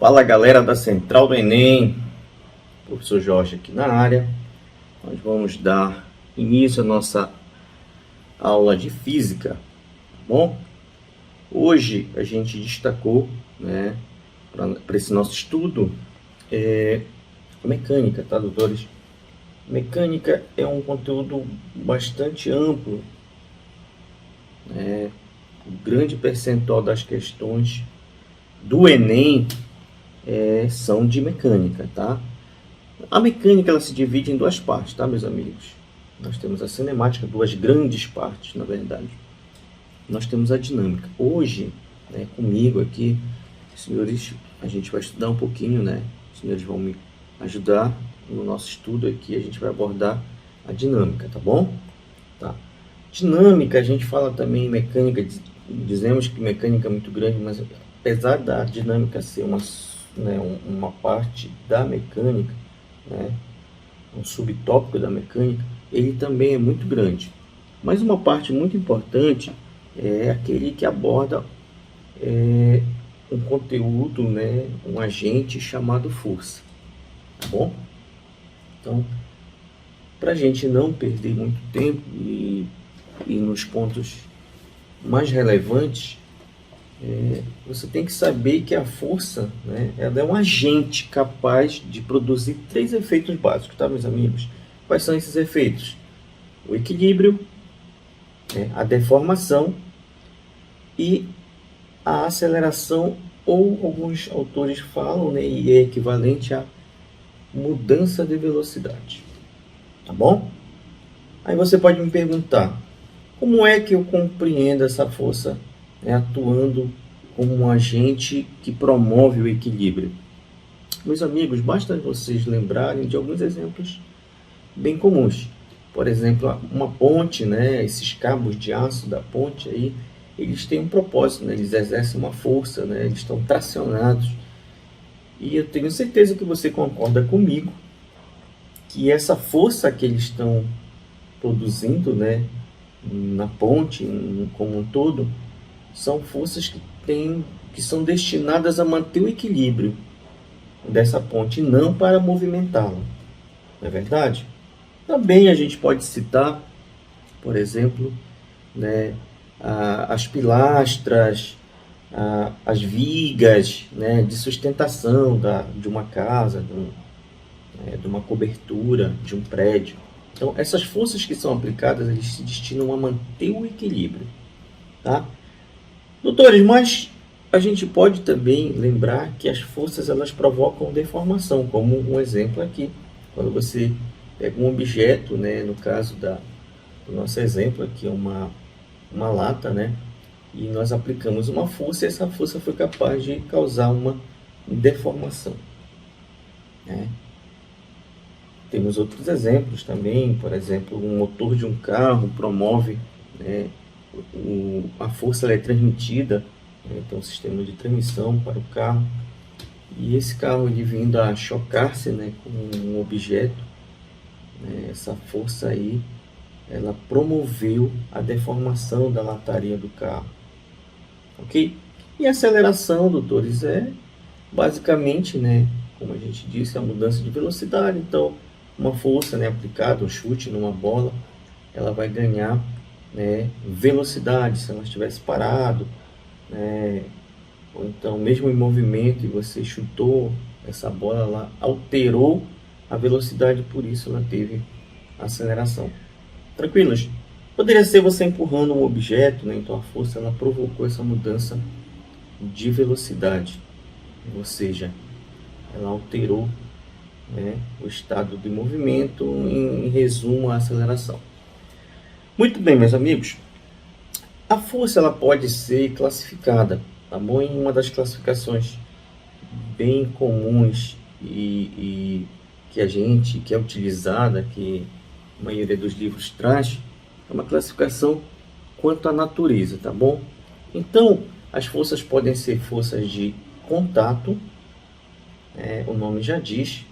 Fala galera da Central do Enem, professor Jorge aqui na área. Nós vamos dar início à nossa aula de física, tá bom? Hoje a gente destacou, para esse nosso estudo, a mecânica, tá, doutores? Mecânica é um conteúdo bastante amplo, o grande percentual das questões do Enem são de mecânica, tá? A mecânica ela se divide em duas partes, tá, meus amigos? Nós temos a cinemática, duas grandes partes, na verdade. Nós temos a dinâmica. Hoje, comigo aqui, senhores, a gente vai estudar um pouquinho, Os senhores vão me ajudar no nosso estudo aqui, a gente vai abordar a dinâmica, tá bom? Tá. Dinâmica, a gente fala também em mecânica, dizemos que mecânica é muito grande, mas apesar da dinâmica ser uma parte da mecânica, um subtópico da mecânica, ele também é muito grande. Mas uma parte muito importante é aquele que aborda um conteúdo, um agente chamado força, tá bom? Então, para a gente não perder muito tempo e nos pontos mais relevantes, você tem que saber que a força, ela é um agente capaz de produzir 3 efeitos básicos, tá, meus amigos? Quais são esses efeitos? O equilíbrio, a deformação e a aceleração, ou alguns autores falam, e é equivalente a mudança de velocidade, tá bom? Aí você pode me perguntar, como é que eu compreendo essa força atuando como um agente que promove o equilíbrio? Meus amigos, basta vocês lembrarem de alguns exemplos bem comuns. Por exemplo, uma ponte, esses cabos de aço da ponte aí, eles têm um propósito, eles exercem uma força, eles estão tracionados. E eu tenho certeza que você concorda comigo que essa força que eles estão produzindo, na ponte como um todo, são forças que são destinadas a manter o equilíbrio dessa ponte, não para movimentá-la. Não é verdade? Também a gente pode citar, por exemplo, as pilastras, as vigas, de sustentação de uma casa, de uma cobertura, de um prédio. Então, essas forças que são aplicadas, eles se destinam a manter o equilíbrio, tá? Doutores, mas a gente pode também lembrar que as forças elas provocam deformação, como um exemplo aqui. Quando você pega um objeto, no caso do nosso exemplo aqui, é uma lata, e nós aplicamos uma força e essa força foi capaz de causar uma deformação, Temos outros exemplos também, por exemplo, um motor de um carro promove, a força ela é transmitida, então um sistema de transmissão para o carro, e esse carro ele vindo a chocar-se com um objeto, essa força aí, ela promoveu a deformação da lataria do carro, ok? E a aceleração, doutores, é basicamente, como a gente disse, a mudança de velocidade. Então, uma força aplicada, um chute numa bola, ela vai ganhar velocidade se ela estivesse parado, ou então mesmo em movimento e você chutou essa bola, ela alterou a velocidade, por isso ela teve aceleração. Tranquilos? Poderia ser você empurrando um objeto, então a força ela provocou essa mudança de velocidade, ou seja, ela alterou o estado de movimento, em resumo, a aceleração. Muito bem, meus amigos, a força ela pode ser classificada, tá bom? Em uma das classificações bem comuns e que é utilizada, que a maioria dos livros traz, é uma classificação quanto à natureza, tá bom? Então, as forças podem ser forças de contato, o nome já diz,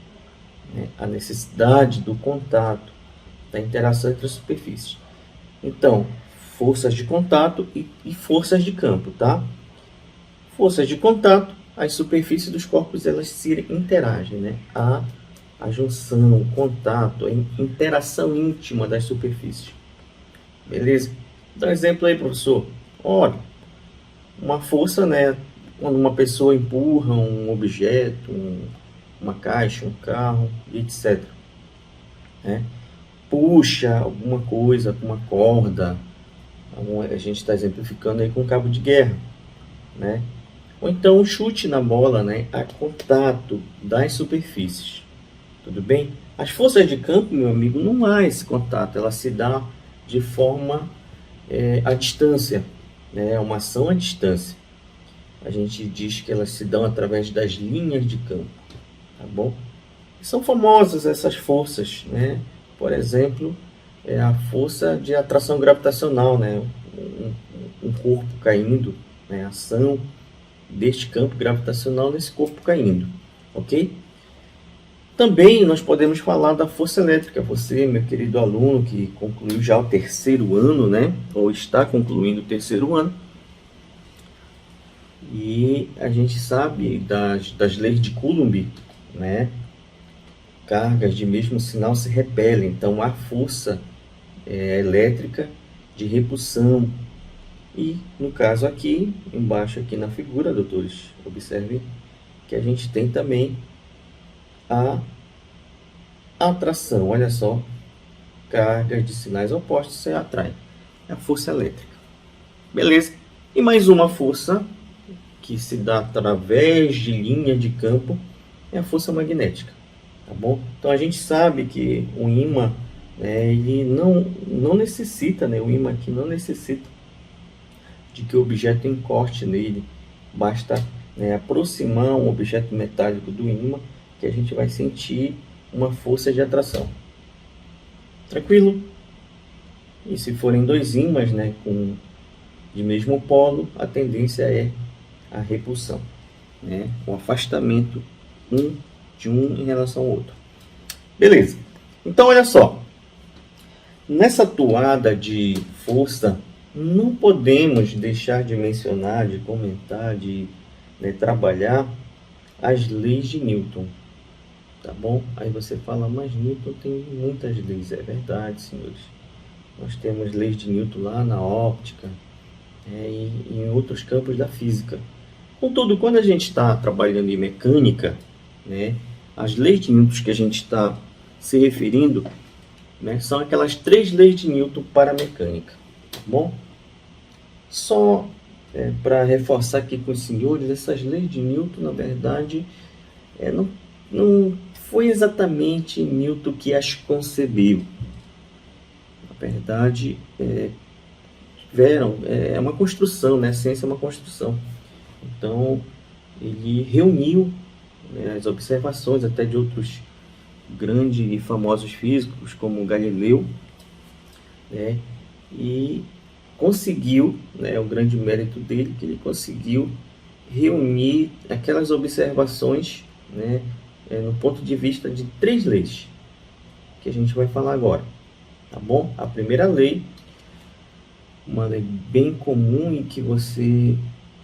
a necessidade do contato, da interação entre as superfícies. Então, forças de contato e forças de campo, tá? Forças de contato as superfícies dos corpos elas se interagem, né? A junção, o contato, a interação íntima das superfícies. Beleza? Dá um exemplo aí, professor. Olha, uma força, né? Quando uma pessoa empurra um objeto, uma caixa, um carro, etc. Né? Puxa alguma coisa com uma corda. A gente está exemplificando aí com um cabo de guerra, né? Ou então um chute na bola, né? A contato das superfícies. Tudo bem? As forças de campo, meu amigo, não há esse contato. Ela se dá de forma à distância, né? É uma ação à distância. A gente diz que elas se dão através das linhas de campo, tá bom? São famosas essas forças, né? Por exemplo, a força de atração gravitacional, né? Um corpo caindo, né? A ação deste campo gravitacional nesse corpo caindo, ok? Também nós podemos falar da força elétrica. Você, meu querido aluno, que concluiu já o terceiro ano, né? Ou está concluindo o terceiro ano. E a gente sabe das leis de Coulomb, né? Cargas de mesmo sinal se repelem. Então, há força elétrica de repulsão. E, no caso aqui, embaixo aqui na figura, doutores, observem que a gente tem também a atração. Olha só, cargas de sinais opostos se atraem. É a força elétrica. Beleza? E mais uma força que se dá através de linha de campo é a força magnética. Tá bom? Então a gente sabe que o ímã, né, ele não necessita, né, o ímã aqui não necessita de que o objeto encoste nele. Basta, né, aproximar um objeto metálico do ímã que a gente vai sentir uma força de atração. Tranquilo? E se forem dois ímãs, né, de mesmo polo, a tendência é a repulsão, né, o afastamento de um em relação ao outro. Beleza. Então, olha só. Nessa toada de força, não podemos deixar de mencionar, de comentar, de trabalhar as leis de Newton. Tá bom? Aí você fala, mas Newton tem muitas leis. É verdade, senhores. Nós temos leis de Newton lá na óptica, e em outros campos da física. Contudo, quando a gente está trabalhando em mecânica, né, as leis de Newton que a gente está se referindo, né, são aquelas 3 leis de Newton para a mecânica. Tá bom? Só para reforçar aqui com os senhores, essas leis de Newton, na verdade, não foi exatamente Newton que as concebeu. Na verdade, é uma construção, né? A ciência é uma construção. Então, ele reuniu, né, as observações até de outros grandes e famosos físicos, como Galileu, né? E conseguiu, né, o grande mérito dele, que ele conseguiu reunir aquelas observações, né, no ponto de vista de 3 leis, que a gente vai falar agora, tá bom? A primeira lei, uma lei bem comum e que você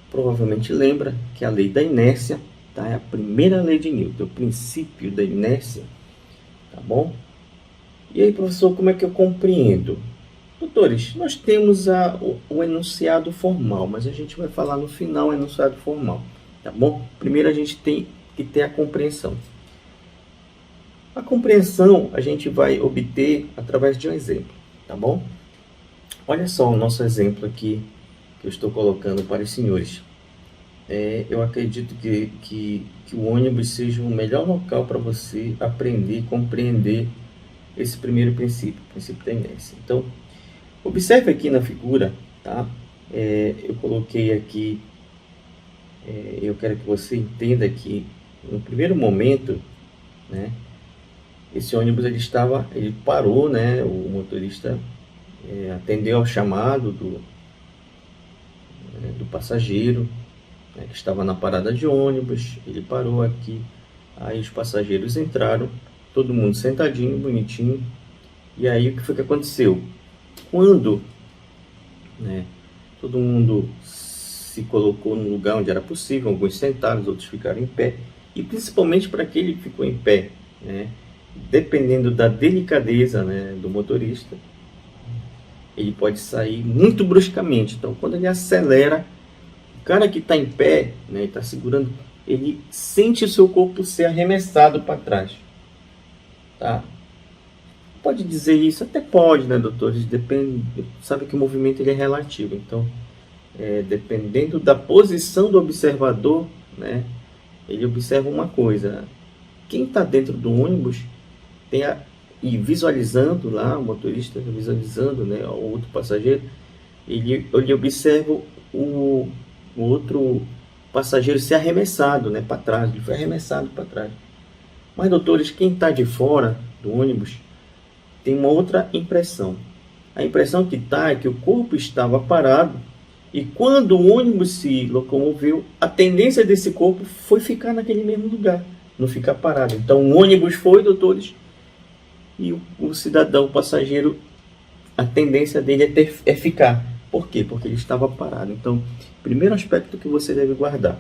provavelmente lembra, que é a lei da inércia, tá? É a primeira lei de Newton, o princípio da inércia, tá bom? E aí, professor, como é que eu compreendo? Doutores, nós temos o enunciado formal, mas a gente vai falar no final o enunciado formal, tá bom? Primeiro a gente tem que ter a compreensão. A compreensão a gente vai obter através de um exemplo, tá bom? Olha só o nosso exemplo aqui que eu estou colocando para os senhores. Eu acredito que o ônibus seja o melhor local para você aprender e compreender esse primeiro princípio, o princípio da inércia. Então, observe aqui na figura, tá? Eu coloquei aqui, eu quero que você entenda que no primeiro momento, né, esse ônibus ele parou, né? O motorista atendeu ao chamado do passageiro, né, que estava na parada de ônibus. Ele parou aqui, aí os passageiros entraram, todo mundo sentadinho, bonitinho. E aí o que foi que aconteceu? Quando, né, todo mundo se colocou no lugar onde era possível, alguns sentados, outros ficaram em pé, e principalmente para aquele que ficou em pé, né? Dependendo da delicadeza, né, do motorista, ele pode sair muito bruscamente. Então, quando ele acelera, o cara que está em pé, né, está segurando, ele sente o seu corpo ser arremessado para trás, tá? Pode dizer isso? Até pode, né, doutores? Depende, sabe que o movimento ele é relativo. Então, dependendo da posição do observador, né, ele observa uma coisa. Quem está dentro do ônibus e visualizando lá, o motorista visualizando, né, o outro passageiro, ele observa o outro passageiro ser arremessado, né, para trás. Ele foi arremessado para trás. Mas, doutores, quem está de fora do ônibus tem uma outra impressão. A impressão que está é que o corpo estava parado e quando o ônibus se locomoveu, a tendência desse corpo foi ficar naquele mesmo lugar, não ficar parado. Então o ônibus foi, doutores, e o cidadão, o passageiro, a tendência dele é ficar. Por quê? Porque ele estava parado. Então, primeiro aspecto que você deve guardar.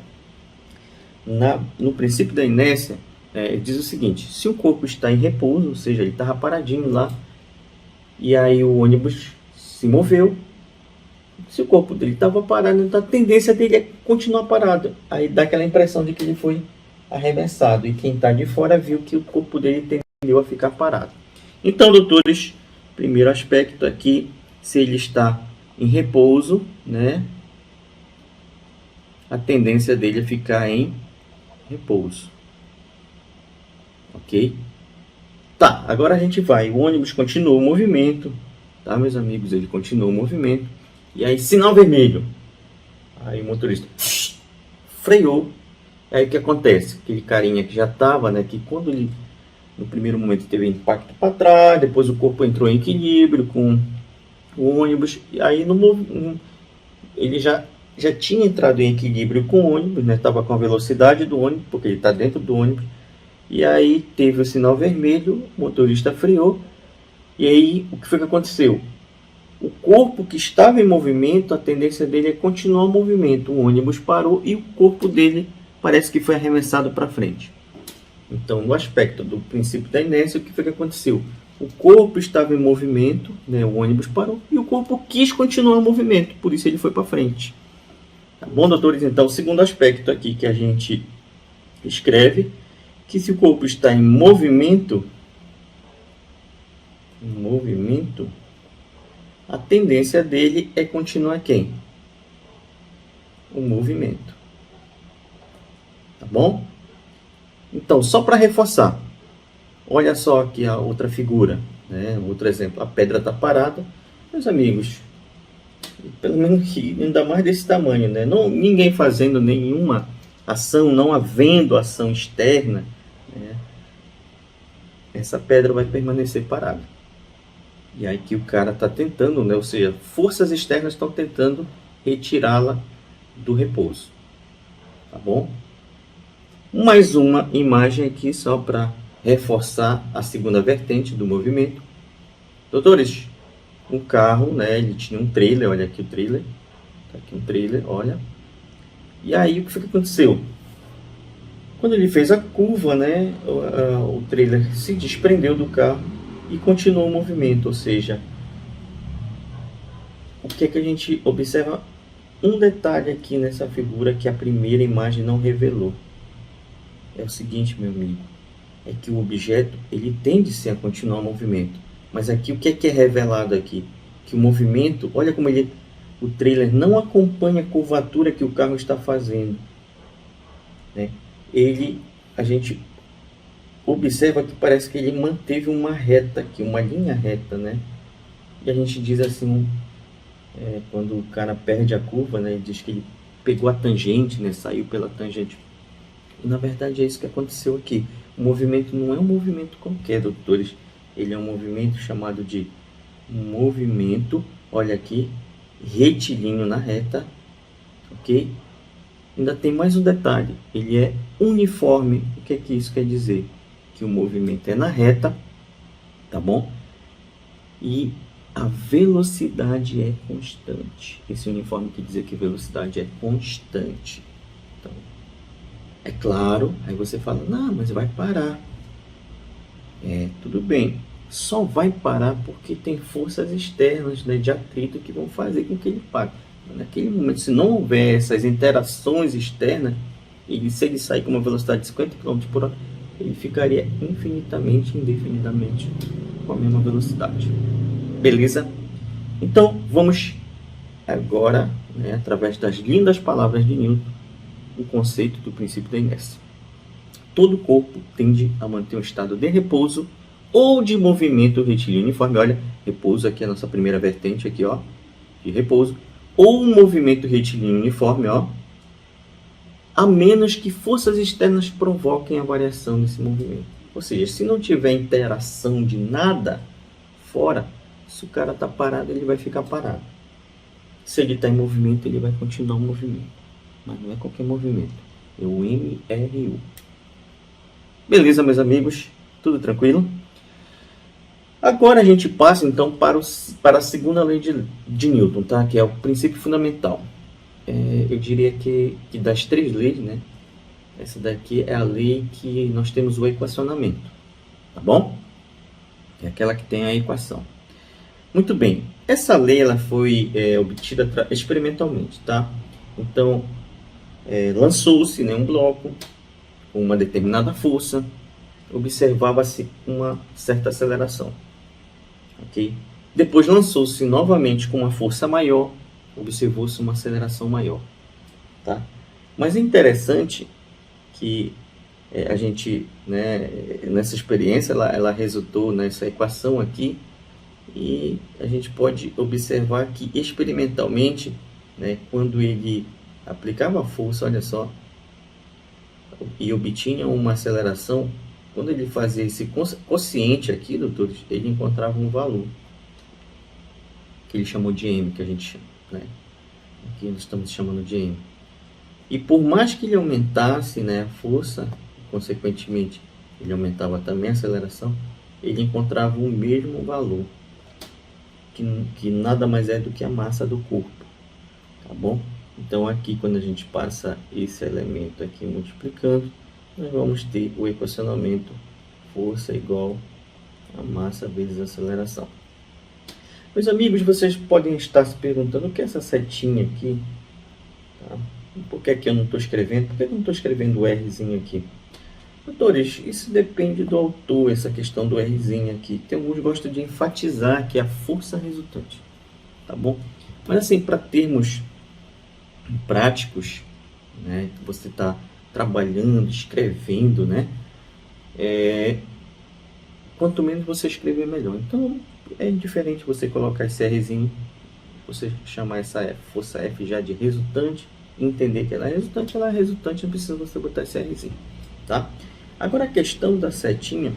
No princípio da inércia, diz o seguinte: se o corpo está em repouso, ou seja, ele estava paradinho lá, e aí o ônibus se moveu, se o corpo dele estava parado, então a tendência dele é continuar parado. Aí dá aquela impressão de que ele foi arremessado, e quem está de fora viu que o corpo dele tendeu a ficar parado. Então, doutores, primeiro aspecto aqui, se ele está em repouso, né, a tendência dele é ficar em repouso. Ok? Tá, agora a gente vai. O ônibus continua o movimento, tá, meus amigos? Ele continua o movimento. E aí, sinal vermelho. Aí o motorista freou. Aí o que acontece? Aquele carinha que já estava, né? Que quando ele, no primeiro momento, teve impacto para trás, depois o corpo entrou em equilíbrio com o ônibus. E aí ele já tinha entrado em equilíbrio com o ônibus, né? Estava com a velocidade do ônibus, porque ele está dentro do ônibus. E aí teve o sinal vermelho, o motorista freou. E aí o que foi que aconteceu? O corpo que estava em movimento, a tendência dele é continuar o movimento. O ônibus parou e o corpo dele parece que foi arremessado para frente. Então, no aspecto do princípio da inércia, o que foi que aconteceu? O corpo estava em movimento, né? O ônibus parou e o corpo quis continuar o movimento, por isso ele foi para frente. Tá bom, doutores? Então, o segundo aspecto aqui que a gente escreve, que se o corpo está em movimento, a tendência dele é continuar quem? O movimento. Tá bom? Então, só para reforçar, olha só aqui a outra figura, né? Outro exemplo, a pedra está parada. Meus amigos, pelo menos ainda mais desse tamanho, né? Ninguém fazendo nenhuma ação, não havendo ação externa, né? Essa pedra vai permanecer parada. E aí que o cara está tentando, né? Ou seja, forças externas estão tentando retirá-la do repouso. Tá bom? Mais uma imagem aqui só para reforçar a segunda vertente do movimento. Doutores, o carro, né? Ele tinha um trailer, olha aqui o trailer. Tá aqui um trailer, olha. E aí o que foi que aconteceu? Quando ele fez a curva, né? O trailer se desprendeu do carro e continuou o movimento, ou seja, o que é que a gente observa? Um detalhe aqui nessa figura que a primeira imagem não revelou. É o seguinte, meu amigo, é que o objeto ele tende-se a continuar o movimento, mas aqui o que é revelado aqui? Que o movimento, olha como o trailer não acompanha a curvatura que o carro está fazendo, né? A gente observa que parece que ele manteve uma reta aqui, uma linha reta, né? E a gente diz assim, quando o cara perde a curva, né? Ele diz que ele pegou a tangente, né? Saiu pela tangente. E, na verdade é isso que aconteceu aqui. O movimento não é um movimento qualquer, doutores. Ele é um movimento chamado de movimento, olha aqui, retilíneo na reta, ok? Ainda tem mais um detalhe, ele é uniforme. O que é que isso quer dizer? Que o movimento é na reta, tá bom? E A velocidade é constante. Esse uniforme quer dizer que velocidade é constante. Então, é claro, aí você fala, não, mas vai parar. Tudo bem. Só vai parar porque tem forças externas, né, de atrito que vão fazer com que ele pare. Naquele momento, se não houver essas interações externas, se ele sair com uma velocidade de 50 km por hora, ele ficaria infinitamente, indefinidamente com a mesma velocidade. Beleza? Então, vamos agora, né, através das lindas palavras de Newton, o conceito do princípio da inércia. Todo corpo tende a manter um estado de repouso ou de movimento retilíneo uniforme. Olha, repouso aqui é a nossa primeira vertente aqui, ó, de repouso, ou um movimento retilíneo uniforme, ó, a menos que forças externas provoquem a variação desse movimento. Ou seja, se não tiver interação de nada fora, se o cara está parado, ele vai ficar parado. Se ele está em movimento, ele vai continuar o movimento. Mas não é qualquer movimento. É o MRU. Beleza, meus amigos? Tudo tranquilo? Agora a gente passa, então, para a segunda lei de Newton, tá? Que é o princípio fundamental. Eu diria que das três leis, né? Essa daqui é a lei que nós temos o equacionamento. Tá bom? É aquela que tem a equação. Muito bem, essa lei ela foi obtida experimentalmente, tá? Então, lançou-se, né, um bloco com uma determinada força, observava-se uma certa aceleração, ok? Depois lançou-se novamente com uma força maior, observou-se uma aceleração maior, tá? Mas é interessante que a gente, né, nessa experiência, ela resultou nessa equação aqui, e a gente pode observar que experimentalmente, né, quando ele aplicava a força, olha só, e obtinha uma aceleração, quando ele fazia esse quociente aqui, doutores, ele encontrava um valor que ele chamou de m, que a gente chama, né? Aqui nós estamos chamando de m. E por mais que ele aumentasse, né, a força, consequentemente ele aumentava também a aceleração, ele encontrava o mesmo valor, que nada mais é do que a massa do corpo, tá bom? Então aqui, quando a gente passa esse elemento aqui multiplicando, nós vamos ter o equacionamento força igual a massa vezes a aceleração. Meus amigos, vocês podem estar se perguntando o que é essa setinha aqui, tá? Por que eu não estou escrevendo? Por que eu não estou escrevendo o Rzinho aqui? Doutores, isso depende do autor, essa questão do Rzinho aqui. Tem alguns que gostam de enfatizar que é a força resultante, tá bom? Mas assim, para termos práticos, né, que você está trabalhando, escrevendo, né, quanto menos você escrever, melhor. Então, é indiferente você colocar esse Rzinho, você chamar essa força F já de resultante, entender que ela é resultante, não precisa você botar esse Rzinho, tá? Agora a questão da setinha,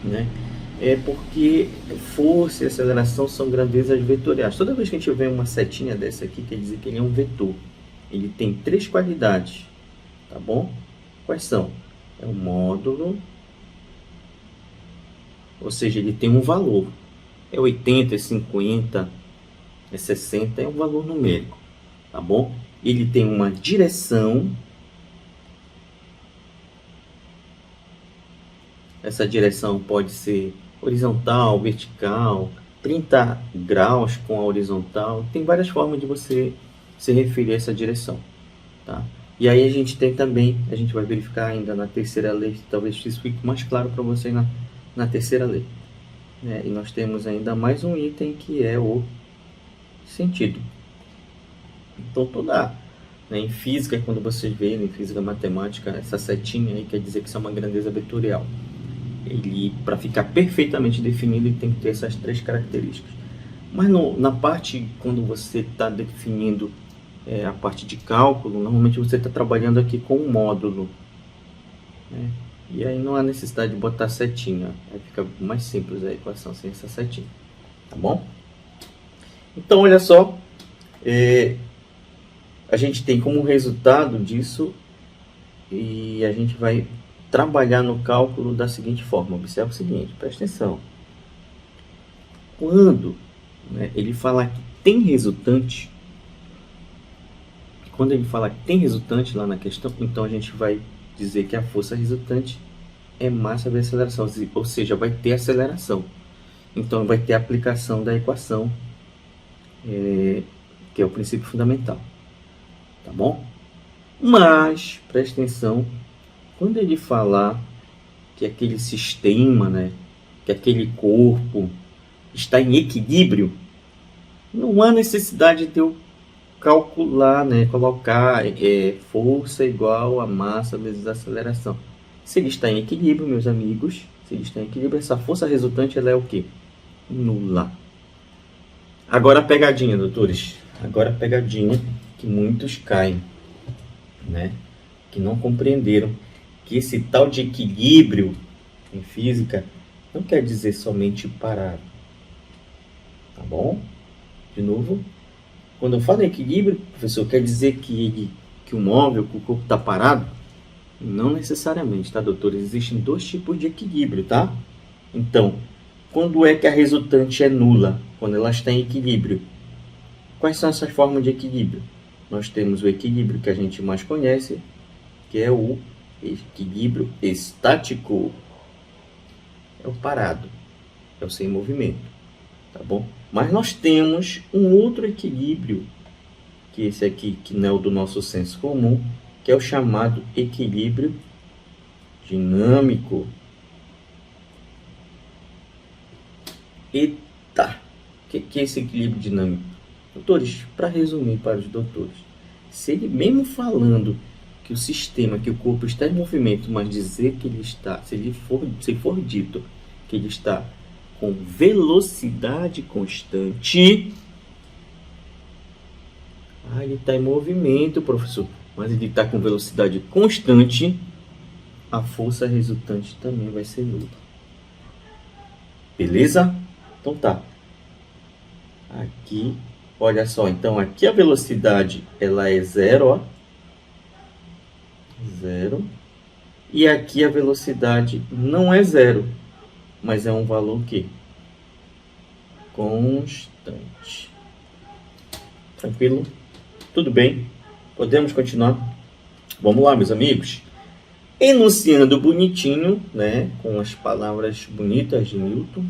né, é porque força e aceleração são grandezas vetoriais. Toda vez que a gente vê uma setinha dessa aqui, quer dizer que ele é um vetor. Ele tem três qualidades, tá bom? Quais são? É o módulo, ou seja, ele tem um valor. É 80, é 50, é 60, é um valor numérico, tá bom? Ele tem uma direção. Essa direção pode ser horizontal, vertical, 30 graus com a horizontal. Tem várias formas de você se referir a essa direção, tá? E aí a gente tem também, a gente vai verificar ainda na terceira lei, talvez isso fique mais claro para você na terceira lei, né? E nós temos ainda mais um item que é o sentido. Então né, em física, quando vocês veem em física matemática, essa setinha aí quer dizer que isso é uma grandeza vetorial. Ele, para ficar perfeitamente definido, ele tem que ter essas três características. Mas na parte, quando você está definindo a parte de cálculo, normalmente você está trabalhando aqui com um módulo, né? E aí não há necessidade de botar setinha, aí fica mais simples a equação sem essa setinha, tá bom? Então, olha só, a gente tem como resultado disso, e a gente vai trabalhar no cálculo da seguinte forma. Observe o seguinte, presta atenção. Quando né, ele fala que tem resultante. Quando ele fala que tem resultante lá na questão, então a gente vai dizer que a força resultante é massa vezes aceleração, ou seja, vai ter aceleração. Então vai ter a aplicação da equação, que é o princípio fundamental. Tá bom? Mas, preste atenção, quando ele falar que aquele sistema, né, que aquele corpo está em equilíbrio, não há necessidade de eu calcular, né, colocar força igual a massa vezes a aceleração. Se ele está em equilíbrio, meus amigos, se ele está em equilíbrio, essa força resultante ela é o quê? Nula. Agora a pegadinha, doutores. Agora a pegadinha que muitos caem, né? Que não compreenderam que esse tal de equilíbrio em física não quer dizer somente parado. Tá bom? De novo. Quando eu falo em equilíbrio, professor, quer dizer que o móvel, que o corpo está parado? Não necessariamente, tá, doutores? Existem dois tipos de equilíbrio, tá? Então, quando é que a resultante é nula? Quando ela está em equilíbrio. Quais são essas formas de equilíbrio? Nós temos o equilíbrio que a gente mais conhece, que é o equilíbrio estático. É o parado, é o sem movimento, tá bom? Mas nós temos um outro equilíbrio, que esse aqui, que não é o do nosso senso comum, que é o chamado equilíbrio dinâmico. Eita! O que é esse equilíbrio dinâmico? Doutores, para resumir para os doutores, se ele mesmo falando que o sistema, que o corpo está em movimento, mas dizer que ele está, se for dito que ele está com velocidade constante, ele está em movimento, professor, mas ele está com velocidade constante, a força resultante também vai ser nula. Beleza? Então tá. Aqui, olha só, então aqui a velocidade ela é zero, ó. Zero. E aqui a velocidade não é zero, mas é um valor que constante. Tranquilo? Tudo bem? Podemos continuar? Vamos lá, meus amigos. Enunciando bonitinho, né, com as palavras bonitas de Newton,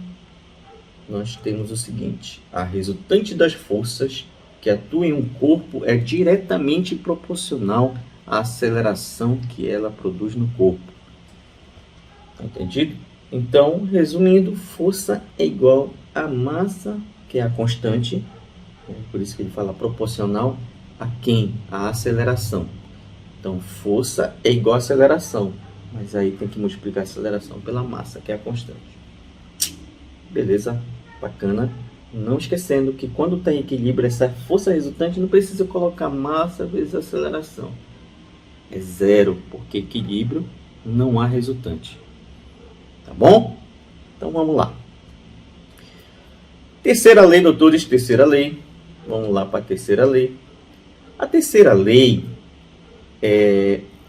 nós temos o seguinte: a resultante das forças que atuam em um corpo é diretamente proporcional à aceleração que ela produz no corpo. Entendido? Então, resumindo, força é igual a massa, que é a constante, por isso que ele fala proporcional a quem? A aceleração. Então, força é igual a aceleração, mas aí tem que multiplicar a aceleração pela massa, que é a constante. Beleza? Bacana. Não esquecendo que quando está em equilíbrio, essa força resultante não precisa colocar massa vezes aceleração. É zero, porque equilíbrio não há resultante. Tá bom? Então vamos lá. Terceira lei, doutores, terceira lei. Vamos lá para a terceira lei. A terceira lei,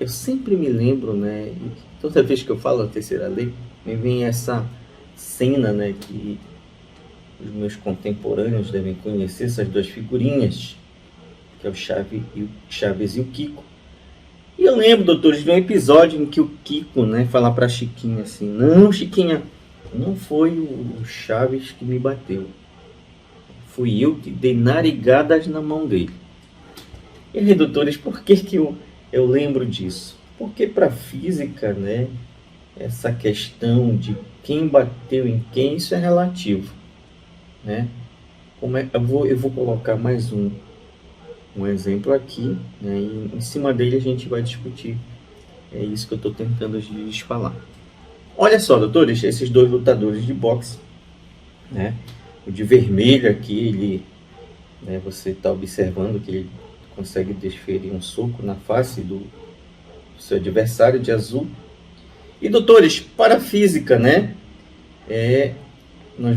eu sempre me lembro, né? Toda vez que eu falo a terceira lei, me vem essa cena, né? Que os meus contemporâneos devem conhecer, essas duas figurinhas, que é o Chaves e o Kiko. E eu lembro, doutores, de um episódio em que o Kiko, né, fala para a Chiquinha assim: não, Chiquinha, não foi o Chaves que me bateu. Fui eu que dei narigadas na mão dele. E aí, doutores, por que eu lembro disso? Porque para a física, né, essa questão de quem bateu em quem, isso é relativo, né? Eu vou colocar mais um exemplo aqui, né, e em cima dele a gente vai discutir. É isso que eu estou tentando lhes falar. Olha só, doutores, esses dois lutadores de boxe, né? O de vermelho aqui, ele, né, você está observando que ele consegue desferir um soco na face do seu adversário de azul. E, doutores, para a física, né, nós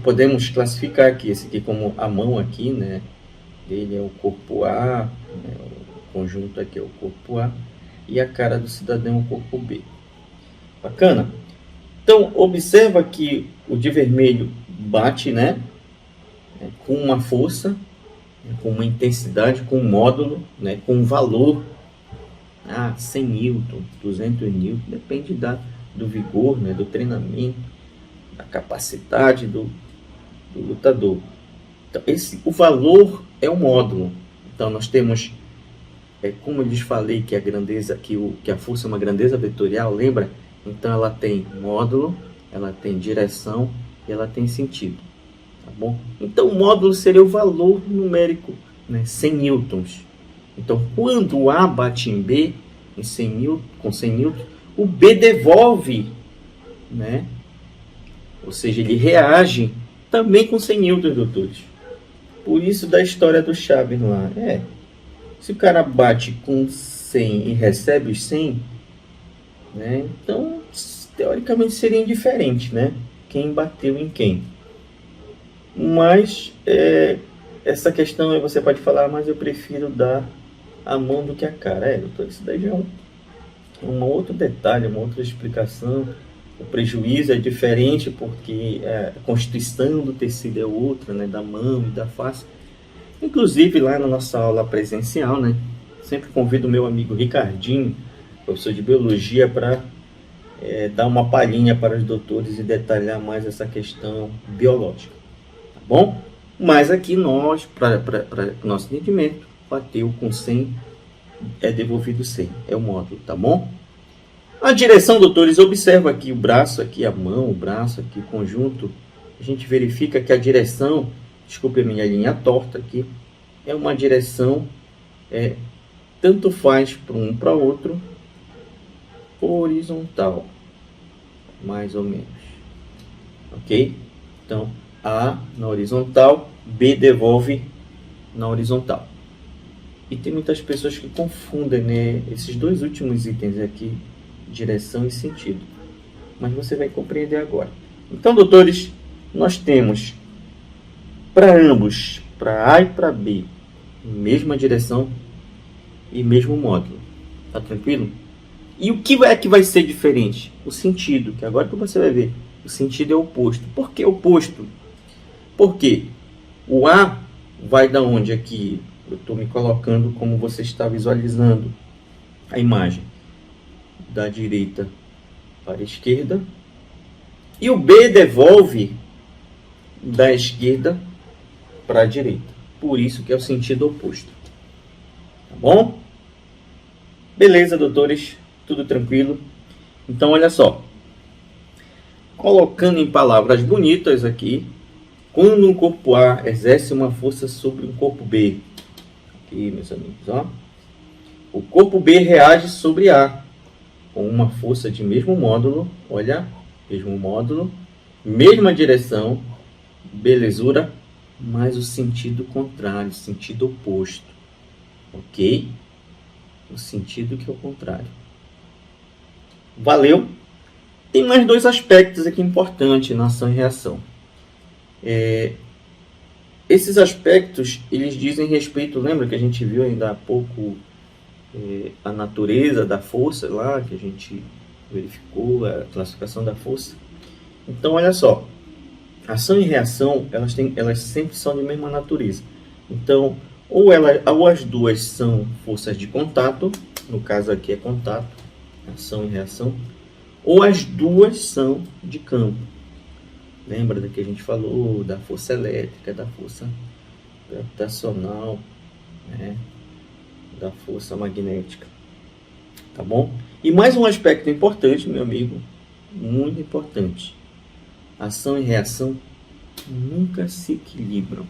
podemos classificar aqui esse aqui como a mão aqui, né, dele é o corpo A, né, o conjunto aqui é o corpo A, e a cara do cidadão é o corpo B. Bacana? Então, observa que o de vermelho bate, né, né, com uma força, né, com uma intensidade, com um módulo, né, com um valor, 100 newton, 200 newton, depende do vigor, né, do treinamento, da capacidade do lutador. Então, o valor é o módulo. Então, nós temos, como eu lhes falei, que a grandeza, que a força é uma grandeza vetorial, lembra? Então, ela tem módulo, ela tem direção e ela tem sentido. Tá bom? Então, o módulo seria o valor numérico, né? 100 newtons. Então, quando o A bate em B, com 100 newtons, o B devolve, né? Ou seja, ele reage também com 100 newtons, doutores. Por isso da história do Chaves lá. Se o cara bate com 100 e recebe os 100, né? Então, teoricamente seria indiferente, né? Quem bateu em quem. Mas, essa questão você pode falar, mas eu prefiro dar a mão do que a cara. Doutor, isso daí já é um outro detalhe, uma outra explicação. O prejuízo é diferente porque a constituição do tecido é outra, né, da mão e da face. Inclusive lá na nossa aula presencial, né, sempre convido o meu amigo Ricardinho, professor de biologia, para dar uma palhinha para os doutores e detalhar mais essa questão biológica. Tá bom? Mas aqui nós, para nosso entendimento, bateu com 100, é devolvido 100. É o módulo, tá bom? A direção, doutores, observa aqui o braço, aqui a mão, o braço, aqui o conjunto. A gente verifica que a direção, desculpe a minha linha torta aqui, é uma direção, tanto faz para um para outro, horizontal, mais ou menos. Ok? Então, A na horizontal, B devolve na horizontal. E tem muitas pessoas que confundem, né, esses dois últimos itens aqui, direção e sentido. Mas você vai compreender agora. Então, doutores, nós temos para ambos, para A e para B, mesma direção e mesmo módulo. Tá tranquilo? E o que é que vai ser diferente? O sentido, que agora que você vai ver. O sentido é oposto. Por que oposto? Porque o A vai da onde aqui? Eu estou me colocando como você está visualizando a imagem. Da direita para a esquerda. E o B devolve da esquerda para a direita. Por isso que é o sentido oposto. Tá bom? Beleza, doutores? Tudo tranquilo? Então, olha só. Colocando em palavras bonitas aqui, quando um corpo A exerce uma força sobre um corpo B. Aqui, meus amigos, ó. O corpo B reage sobre A com uma força de mesmo módulo, olha, mesmo módulo, mesma direção, belezura, mas o sentido contrário, sentido oposto, ok? O sentido que é o contrário. Valeu? Tem mais dois aspectos aqui importantes na ação e reação. Esses aspectos, eles dizem respeito, lembra que a gente viu ainda há pouco a natureza da força lá, que a gente verificou, a classificação da força. Então, olha só, ação e reação, elas sempre são de mesma natureza. Então, ou as duas são forças de contato, no caso aqui é contato, ação e reação, ou as duas são de campo. Lembra da que a gente falou, da força elétrica, da força gravitacional, né? Da força magnética, tá bom? E mais um aspecto importante, meu amigo, muito importante. Ação e reação nunca se equilibram.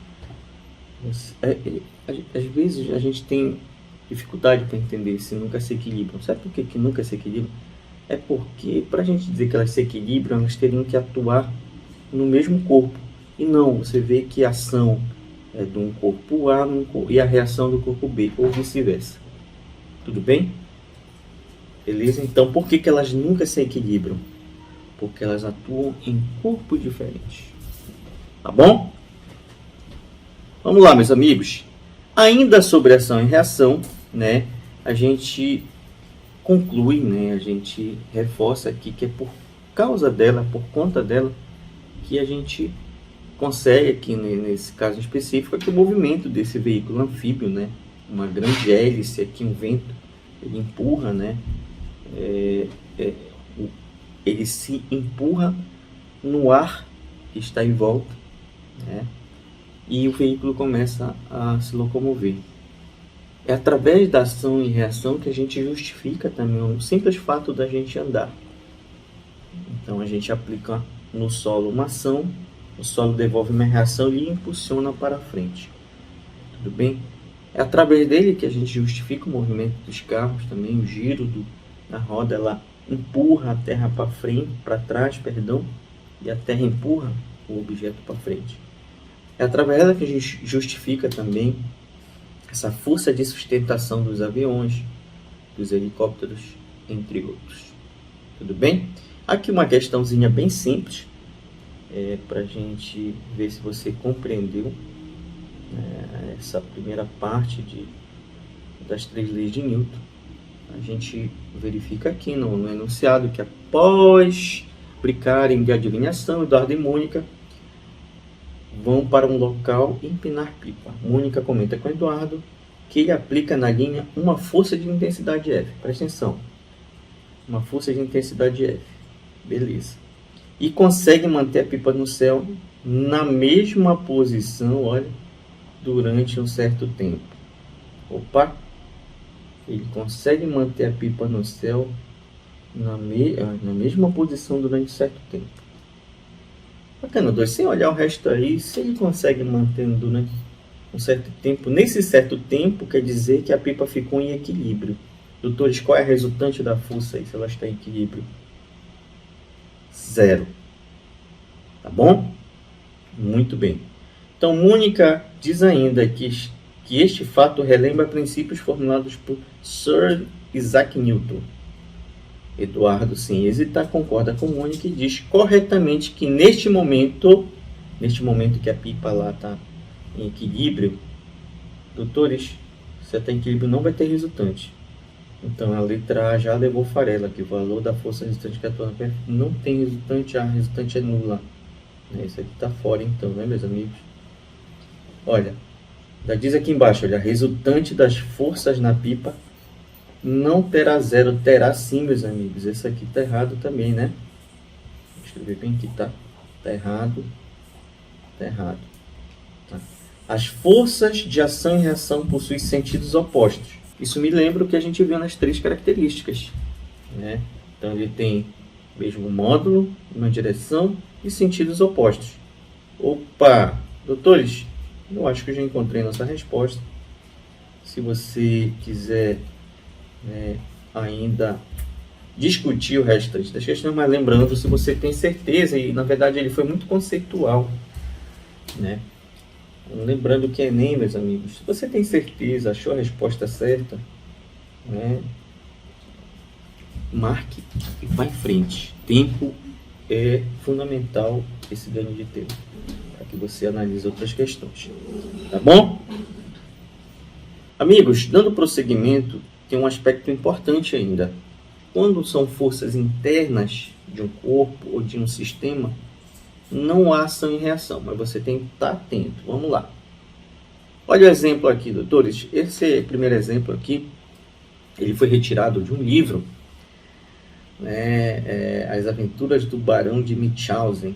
Às vezes a gente tem dificuldade para entender se nunca se equilibram. Sabe por que nunca se equilibram? É porque, para a gente dizer que elas se equilibram, elas teriam que atuar no mesmo corpo. E não, você vê que a ação é de um corpo A e a reação do corpo B, ou vice-versa. Tudo bem? Beleza? Então, por que elas nunca se equilibram? Porque elas atuam em corpos diferentes. Tá bom? Vamos lá, meus amigos. Ainda sobre ação e reação, né, a gente conclui, né, a gente reforça aqui que é por causa dela, por conta dela, que a gente consegue aqui nesse caso específico aqui o movimento desse veículo anfíbio, né? Uma grande hélice aqui, um vento, ele empurra, né? Ele se empurra no ar que está em volta, né? E o veículo começa a se locomover. É através da ação e reação que a gente justifica também o simples fato da gente andar. Então a gente aplica no solo uma ação, o solo devolve uma reação e impulsiona para frente. Tudo bem? É através dele que a gente justifica o movimento dos carros também, o giro da roda, ela empurra a terra para frente, para trás, perdão, e a terra empurra o objeto para frente. É através dela que a gente justifica também essa força de sustentação dos aviões, dos helicópteros, entre outros. Tudo bem? Aqui uma questãozinha bem simples, para a gente ver se você compreendeu essa primeira parte das 3 leis de Newton. A gente verifica aqui no enunciado que após brincarem de adivinhação, Eduardo e Mônica vão para um local empinar pipa. Mônica comenta com Eduardo que ele aplica na linha uma força de intensidade F. Presta atenção. Uma força de intensidade F. Beleza. E consegue manter a pipa no céu na mesma posição, olha, durante um certo tempo. Opa! Ele consegue manter a pipa no céu na mesma posição durante um certo tempo. Bacana, dois. Sem olhar o resto aí, se ele consegue manter durante um certo tempo, nesse certo tempo quer dizer que a pipa ficou em equilíbrio. Doutores, qual é a resultante da força aí, se ela está em equilíbrio? 0. Tá bom? Muito bem. Então, Mônica diz ainda que este fato relembra princípios formulados por Sir Isaac Newton. Eduardo, sem hesitar, concorda com Mônica e diz corretamente que neste momento que a pipa lá está em equilíbrio, doutores, se está em equilíbrio não vai ter resultante. Então a letra A já levou farela, que o valor da força resultante que atua na pipa não tem resultante, a resultante é nula. Isso aqui está fora então, né, meus amigos? Olha, já diz aqui embaixo, olha, a resultante das forças na pipa não terá 0, terá sim, meus amigos. Esse aqui está errado também, né? Vou escrever bem aqui, tá? Está errado. Está errado. Tá? As forças de ação e reação possuem sentidos opostos. Isso me lembra o que a gente viu nas 3 características, né? Então ele tem mesmo módulo, uma direção e sentidos opostos. Opa! Doutores, eu acho que eu já encontrei nossa resposta. Se você quiser ainda discutir o restante das questões, mas lembrando, se você tem certeza, e na verdade ele foi muito conceitual, né? Lembrando que Enem, meus amigos, se você tem certeza, achou a resposta certa, né, marque e vá em frente. Tempo é fundamental, esse ganho de tempo, para que você analise outras questões. Tá bom? Amigos, dando prosseguimento, tem um aspecto importante ainda. Quando são forças internas de um corpo ou de um sistema, não há ação e reação, mas você tem que estar atento. Vamos lá. Olha o exemplo aqui, doutores. Esse primeiro exemplo aqui, ele foi retirado de um livro, né, As Aventuras do Barão de Munchausen,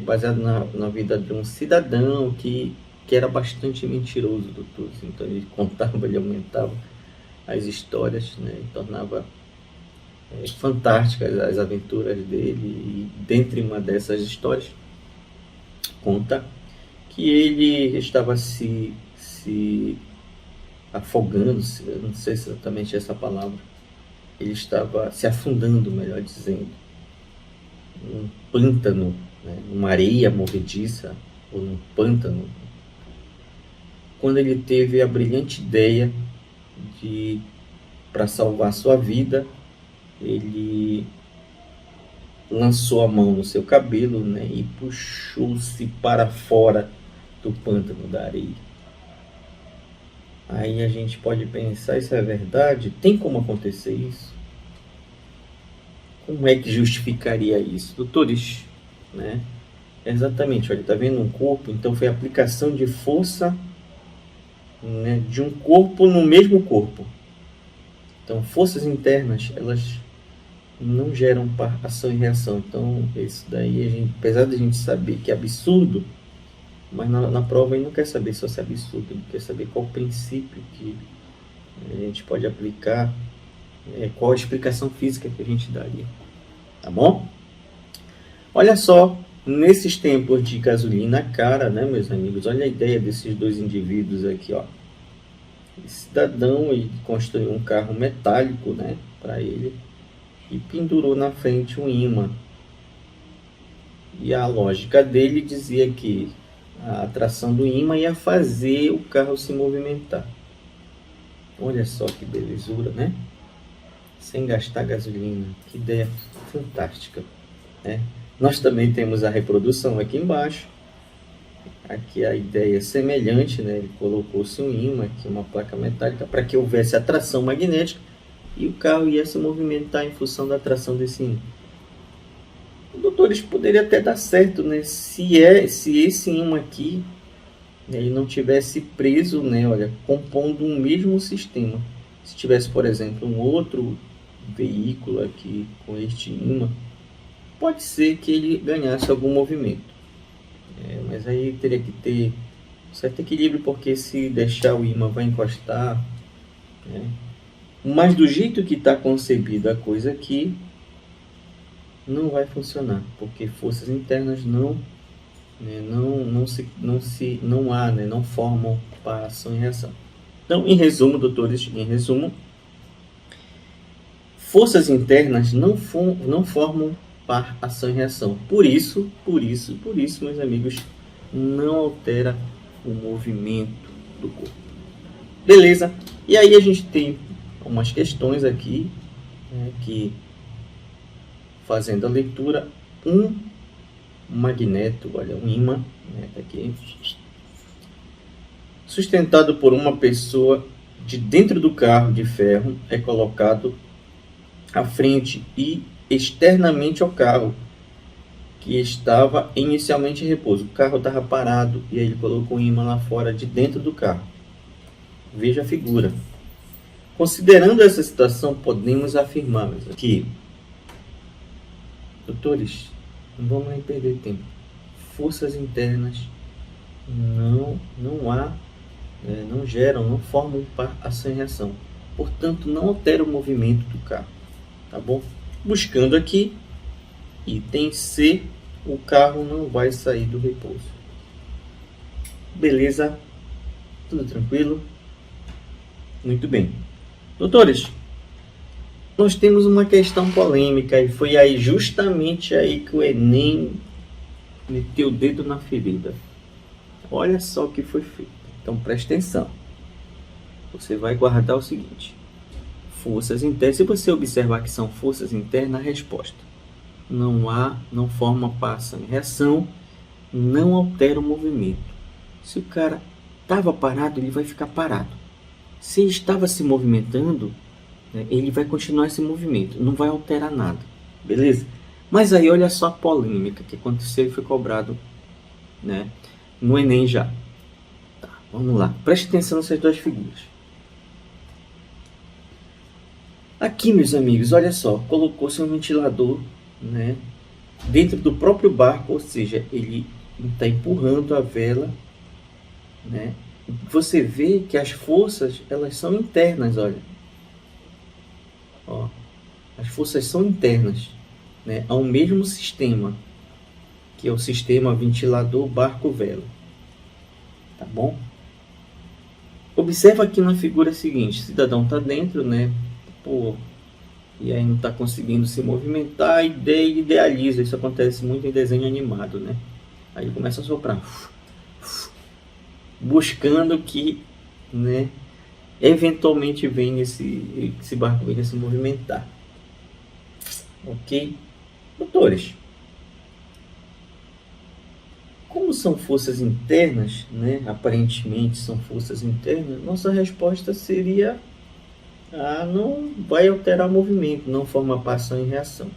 baseado na vida de um cidadão que era bastante mentiroso, doutores. Então ele contava, ele aumentava as histórias, né, e tornava fantásticas as aventuras dele. E dentre uma dessas histórias, conta que ele estava se afogando, não sei exatamente essa palavra, ele estava se afundando, melhor dizendo, num pântano, né, numa areia movediça, ou num pântano, quando ele teve a brilhante ideia de, para salvar sua vida, ele lançou a mão no seu cabelo, né, e puxou-se para fora do pântano da areia. Aí a gente pode pensar, isso é verdade? Tem como acontecer isso? Como é que justificaria isso? Doutores, né, Exatamente, olha, tá vendo um corpo? Então foi a aplicação de força, né, de um corpo no mesmo corpo. Então forças internas, elas não geram ação e reação. Então isso daí, apesar de a gente saber que é absurdo, mas na prova ele não quer saber só se é absurdo, ele quer saber qual o princípio que a gente pode aplicar, qual a explicação física que a gente daria. Tá bom? Olha só, nesses tempos de gasolina cara, né, meus amigos? Olha a ideia desses dois indivíduos aqui, ó. Esse cidadão, ele construiu um carro metálico, né, para ele, e pendurou na frente um ímã. E a lógica dele dizia que a atração do ímã ia fazer o carro se movimentar. Olha só que belezura, né? Sem gastar gasolina. Que ideia fantástica, né? Nós também temos a reprodução aqui embaixo. Aqui a ideia é semelhante, né? Ele colocou-se um ímã aqui, uma placa metálica, para que houvesse atração magnética e o carro ia se movimentar em função da atração desse ímã. Doutores, poderia até dar certo, né? Se esse ímã aqui, né, ele não tivesse preso, né? Olha, compondo um mesmo sistema. Se tivesse, por exemplo, um outro veículo aqui com este ímã, pode ser que ele ganhasse algum movimento. Mas aí teria que ter um certo equilíbrio, porque se deixar o ímã vai encostar, né? Mas do jeito que está concebida a coisa aqui, não vai funcionar, porque forças internas não há, né, não formam para ação e reação. Então, em resumo, doutores, forças internas não formam par ação e reação. Por isso, meus amigos, não altera o movimento do corpo. Beleza? E aí a gente tem umas questões aqui, né, que, fazendo a leitura, um magneto, olha, um ímã, né, aqui, sustentado por uma pessoa de dentro do carro de ferro, é colocado à frente e externamente ao carro, que estava inicialmente em repouso. O carro estava parado e aí ele colocou o ímã lá fora de dentro do carro. Veja a figura. Considerando essa situação, podemos afirmar que, doutores, não vamos nem perder tempo. Forças internas não geram, não formam ação e reação. Portanto, não altera o movimento do carro. Tá bom? Buscando aqui, item C, o carro não vai sair do repouso. Beleza? Tudo tranquilo? Muito bem. Doutores, nós temos uma questão polêmica e foi aí justamente aí que o Enem meteu o dedo na ferida. Olha só o que foi feito. Então preste atenção. Você vai guardar o seguinte: forças internas. Se você observar que são forças internas, a resposta não forma ação e reação, não altera o movimento. Se o cara estava parado, ele vai ficar parado. Se ele estava se movimentando, né, ele vai continuar esse movimento, não vai alterar nada, beleza? Mas aí olha só a polêmica que aconteceu e foi cobrado, né, no Enem já. Tá, vamos lá, preste atenção nessas duas figuras. Aqui, meus amigos, olha só, colocou-se um ventilador, né, dentro do próprio barco, ou seja, ele está empurrando a vela, né? Você vê que as forças, elas são internas, olha. Ó, as forças são internas, né, ao mesmo sistema, que é o sistema ventilador barco-vela. Tá bom? Observa aqui na figura seguinte, o cidadão está dentro, né? Pô, e aí não está conseguindo se movimentar, e idealiza. Isso acontece muito em desenho animado, né? Aí ele começa a soprar, buscando que, né, eventualmente esse barco venha se movimentar. Ok? Doutores, como são forças internas, né, aparentemente são forças internas, nossa resposta seria: não vai alterar o movimento, não forma ação e reação.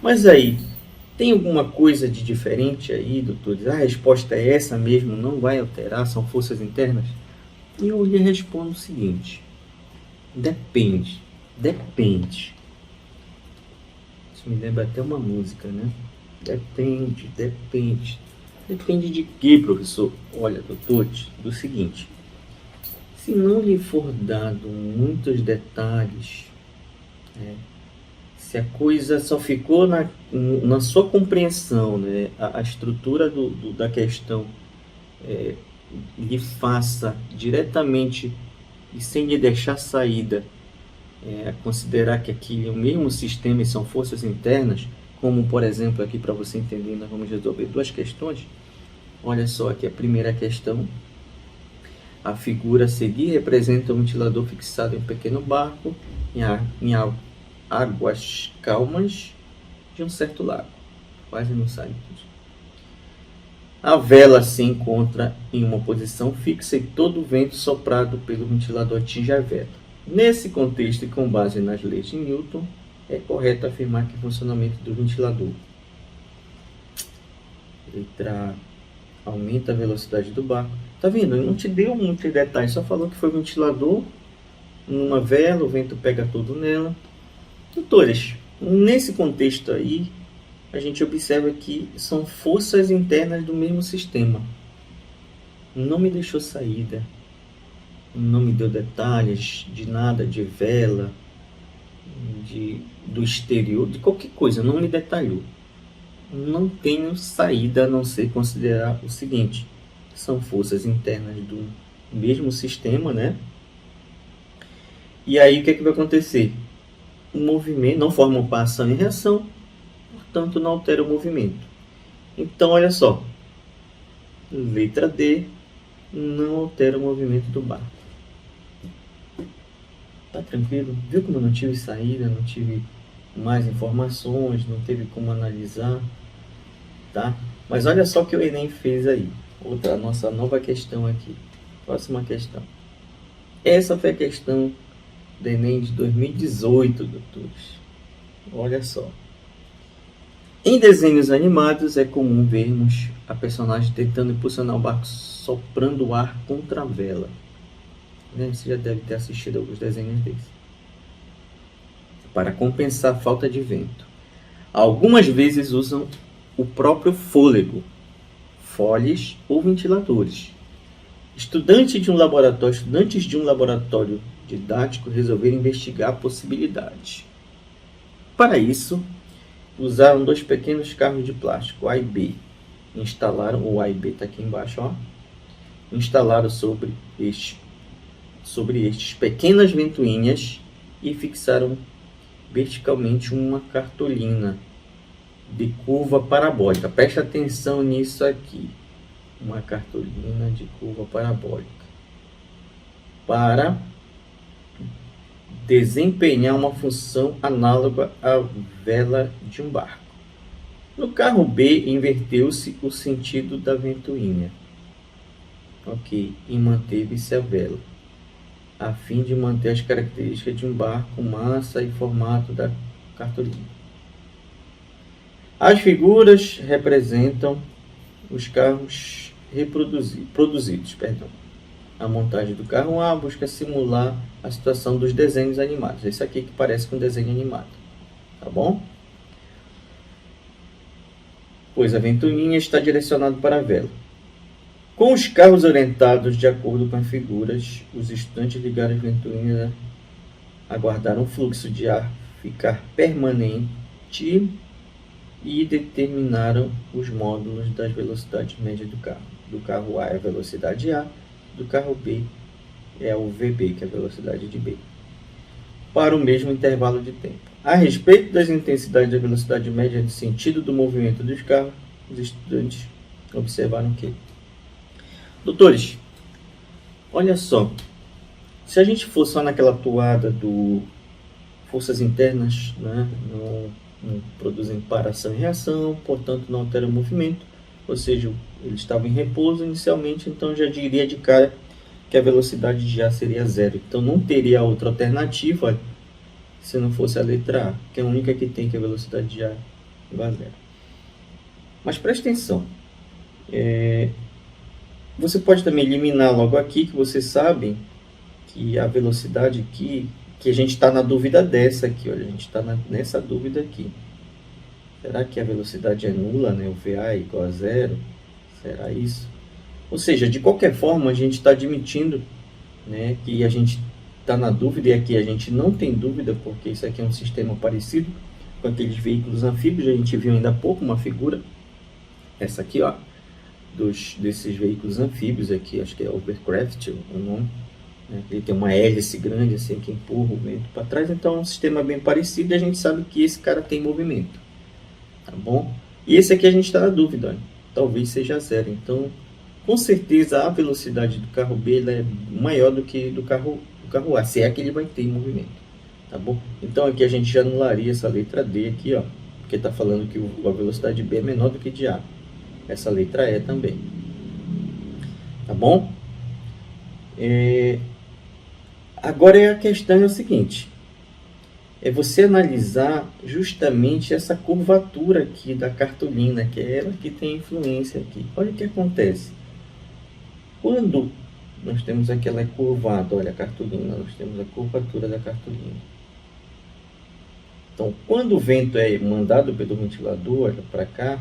Mas aí, Tem alguma coisa de diferente aí, doutores? A resposta é essa mesmo, não vai alterar, são forças internas? E eu lhe respondo o seguinte: depende, depende. Isso me lembra até uma música, né? Depende, depende. Depende de quê, professor? Olha, doutores, do seguinte: se não lhe for dado muitos detalhes, se a coisa só ficou na sua compreensão, né, a estrutura da questão lhe faça diretamente e sem lhe deixar saída, considerar que aqui é o mesmo sistema e são forças internas, como por exemplo aqui para você entender, nós vamos resolver duas questões. Olha só aqui a primeira questão. A figura a seguir representa um ventilador fixado em um pequeno barco em águas calmas de um certo lago. Quase não sai tudo. A vela se encontra em uma posição fixa e todo o vento soprado pelo ventilador atinge a vela. Nesse contexto e com base nas leis de Newton, é correto afirmar que o funcionamento do ventilador, letra A, aumenta a velocidade do barco. Tá vendo? Ele não te deu muitos detalhes, só falou que foi ventilador numa vela, o vento pega todo nela. Doutores, nesse contexto aí, a gente observa que são forças internas do mesmo sistema. Não me deixou saída, não me deu detalhes de nada, de vela, do exterior, de qualquer coisa, não me detalhou. Não tenho saída a não ser considerar o seguinte: são forças internas do mesmo sistema, né? E aí o que vai acontecer? O movimento não forma uma ação e reação, portanto não altera o movimento. Então olha só, letra D, não altera o movimento do barco. Tá tranquilo? Viu como eu não tive saída, não tive mais informações, não teve como analisar, tá? Mas olha só o que o Enem fez aí. Outra nossa nova questão aqui. Próxima questão. Essa foi a questão do Enem de 2018, doutores. Olha só. Em desenhos animados é comum vermos a personagem tentando impulsionar o barco soprando o ar contra a vela. Você já deve ter assistido alguns desenhos desses. Para compensar a falta de vento. Algumas vezes usam o próprio fôlego, foles ou ventiladores. Estudantes de um laboratório didático resolveram investigar a possibilidade. Para isso, usaram dois pequenos carros de plástico, A e B. Instalaram, o A e B está aqui embaixo, ó. Instalaram sobre estes pequenas ventoinhas e fixaram verticalmente uma cartolina de curva parabólica. Preste atenção nisso aqui. Uma cartolina de curva parabólica para desempenhar uma função análoga à vela de um barco. No carro B, inverteu-se o sentido da ventoinha. Ok, e manteve-se a vela, a fim de manter as características de um barco, massa e formato da cartolina. As figuras representam os carros produzidos. A montagem do carro A busca simular a situação dos desenhos animados. Esse aqui que parece com um desenho animado. Tá bom? Pois a ventoinha está direcionada para a vela. Com os carros orientados de acordo com as figuras, os estudantes ligaram as ventoinhas, aguardaram o fluxo de ar ficar permanente e determinaram os módulos das velocidades médias do carro. Do carro A é a velocidade A, do carro B é o VB, que é a velocidade de B, para o mesmo intervalo de tempo. A respeito das intensidades da velocidade média de sentido do movimento dos carros, os estudantes observaram que... Doutores, olha só, se a gente for só naquela toada do forças internas, né, não produzem paração e reação, portanto não altera o movimento, ou seja, ele estava em repouso inicialmente, então já diria de cara que a velocidade de A seria zero. Então não teria outra alternativa se não fosse a letra A, que é a única que tem, que a velocidade de A igual a zero. Mas preste atenção. Você pode também eliminar logo aqui, que você sabe que a velocidade aqui, que a gente está na dúvida dessa aqui, olha, a gente está nessa dúvida aqui. Será que a velocidade é nula, né? O VA é igual a zero? Será isso? Ou seja, de qualquer forma, a gente está admitindo, né, que a gente está na dúvida, e aqui a gente não tem dúvida, porque isso aqui é um sistema parecido com aqueles veículos anfíbios. A gente viu ainda há pouco uma figura, essa aqui, ó, desses veículos anfíbios aqui, acho que é Overcraft o nome, né? Ele tem uma hélice grande assim que empurra o vento para trás, então é um sistema bem parecido, e a gente sabe que esse cara tem movimento, tá bom? E esse aqui a gente está na dúvida, olha, talvez seja zero, então com certeza a velocidade do carro B ela é maior do que do carro A, se é que ele vai ter movimento, tá bom? Então aqui a gente já anularia essa letra D aqui, ó, porque está falando que a velocidade B é menor do que de A. Essa letra E também, tá bom? Agora a questão é o seguinte, é você analisar justamente essa curvatura aqui da cartolina, que é ela que tem influência aqui. Olha o que acontece. Quando nós temos aqui, ela é curvada, olha a cartolina, nós temos a curvatura da cartolina. Então, quando o vento é mandado pelo ventilador, olha para cá,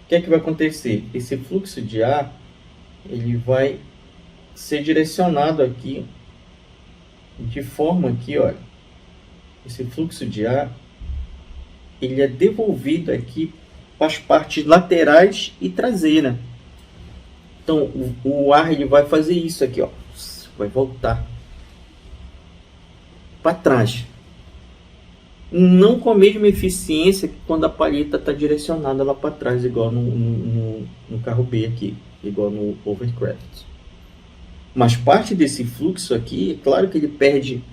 o que é que vai acontecer? Esse fluxo de ar, ele vai ser direcionado aqui, de forma que, olha, esse fluxo de ar, ele é devolvido aqui para as partes laterais e traseira. Então, o ar ele vai fazer isso aqui, ó, vai voltar para trás. Não com a mesma eficiência que quando a palheta está direcionada lá para trás, igual no carro B aqui, igual no Overcraft. Mas parte desse fluxo aqui, é claro que ele perde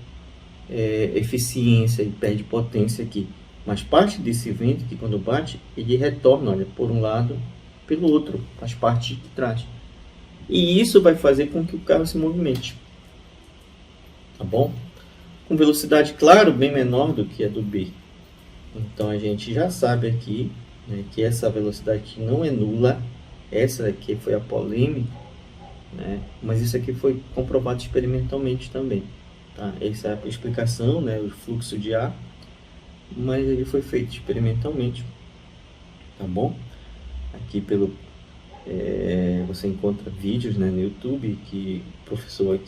eficiência e perde potência aqui. Mas parte desse vento que quando bate, ele retorna, olha, por um lado, pelo outro, as partes de trás. E isso vai fazer com que o carro se movimente. Tá bom? Com velocidade, claro, bem menor do que a do B. Então a gente já sabe aqui, né, que essa velocidade aqui não é nula. Essa aqui foi a polêmica, né, mas isso aqui foi comprovado experimentalmente também. Tá? Essa é a explicação, né, o fluxo de ar, mas ele foi feito experimentalmente. Tá bom? Aqui você encontra vídeos, né, no YouTube que o professor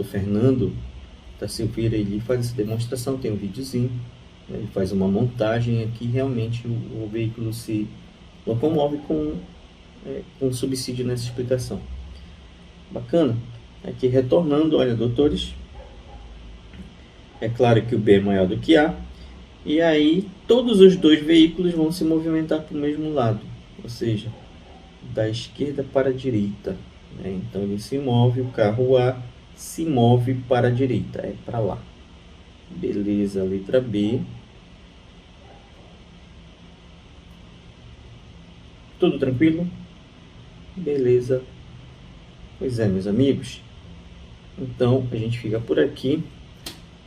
Fernando da Silveira, ele faz essa demonstração, tem um videozinho, né, ele faz uma montagem aqui, realmente o veículo se locomove com subsídio nessa explicação. Bacana. Aqui retornando, olha, doutores, é claro que o B é maior do que A, e aí todos os dois veículos vão se movimentar para o mesmo lado, ou seja, da esquerda para a direita, né? Então ele se move, o carro A se move para a direita, é para lá. Beleza, letra B. Tudo tranquilo? Beleza. Pois é, meus amigos. Então a gente fica por aqui.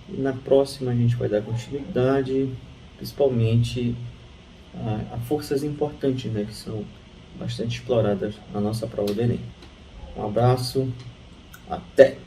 E na próxima a gente vai dar continuidade, principalmente a forças importantes, né, que são bastante exploradas na nossa prova do Enem. Um abraço, até!